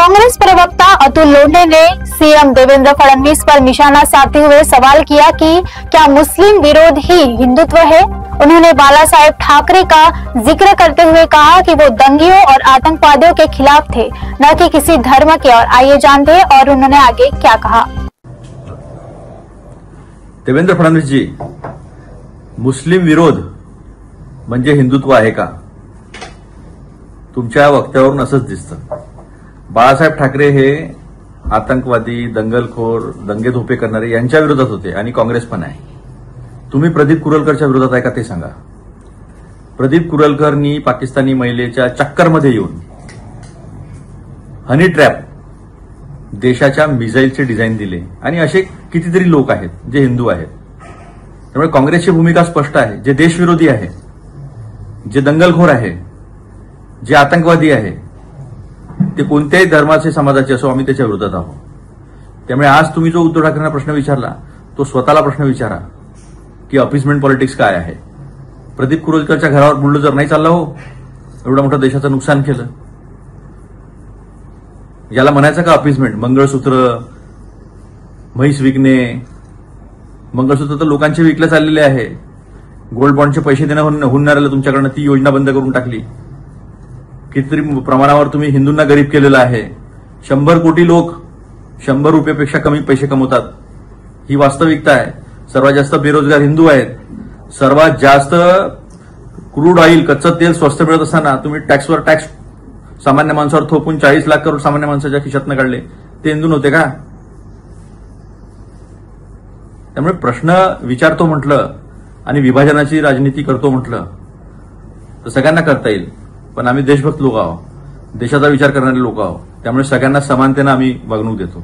कांग्रेस प्रवक्ता अतुल लोंढे ने सीएम देवेंद्र फडणवीस पर निशाना साधते हुए सवाल किया कि क्या मुस्लिम विरोध ही हिंदुत्व है। उन्होंने बाला साहेब ठाकरे का जिक्र करते हुए कहा कि वो दंगियों और आतंकवादियों के खिलाफ थे, न कि किसी धर्म के। और आइए जानते हैं और उन्होंने आगे क्या कहा। देवेंद्र फडणवीस जी, मुस्लिम विरोध म्हणजे हिंदुत्व आहे का? तुमच्या वक्त्यावरून असंच दिसतं। बाळासाहेब ठाकरे हे आतंकवादी, दंगलखोर, दंगेधोपे करणारे यांच्या विरोधात होते आणि काँग्रेस पण आहे। तुम्ही प्रदीप कुरलकरच्या विरोधात आहे का ते सांगा। प्रदीप कुरलकरनी पाकिस्तानी महिलेच्या चक्करमध्ये येऊन हनी ट्रॅप देशाच्या मिसाईलचे डिझाईन दिले आणि असे कितीतरी लोक आहेत जे हिंदू आहेत। त्यामुळे काँग्रेसची भूमिका स्पष्ट आहे। जे देशविरोधी आहे, जे दंगलखोर आहे, जे आतंकवादी आहे, ते कोणत्याही धर्माचे, समाजाचे असो, आम्ही त्याच्या विरोधात आहोत। त्यामुळे आज तुम्ही जो उद्धव ठाकरेंना प्रश्न विचारला तो स्वतःला प्रश्न विचारा की अपीसमेंट पॉलिटिक्स काय आहे। प्रदीप कुरलकरच्या घरावर बुलडोजर नाही चालला हो, एवढं मोठं देशाचं नुकसान केलं। याला म्हणायचं का अपीसमेंट? मंगळसूत्र, म्हैस विकणे, मंगळसूत्र तर लोकांचे विकले चाललेले आहे। गोल्ड बॉन्डचे पैसे देणं होणाऱ्याला तुमच्याकडनं ती योजना बंद करून टाकली। कितीतरी प्रमाणावर तुम्ही हिंदूंना गरीब केलेलं आहे। 100 कोटी लोक 100 रुपयापेक्षा कमी पैसे कमवतात, ही वास्तविकता आहे। सर्वात जास्त बेरोजगार हिंदू आहेत। सर्वात जास्त क्रूड ऑइल, कच्चं तेल स्वस्त मिळत असताना तुम्ही टॅक्सवर टॅक्स सामान्य माणसावर थोपून 40 लाख करोड सामान्य माणसाच्या खिशातनं काढले। ते हिंदू नव्हते का? त्यामुळे प्रश्न विचारतो म्हटलं आणि विभाजनाची राजनीती करतो म्हटलं तर सगळ्यांना करता येईल, पण आम्ही देशभक्त लोक आहोत, देशाचा विचार करणारे लोक आहोत। त्यामुळे सगळ्यांना समानतेने आम्ही वागणूक देतो।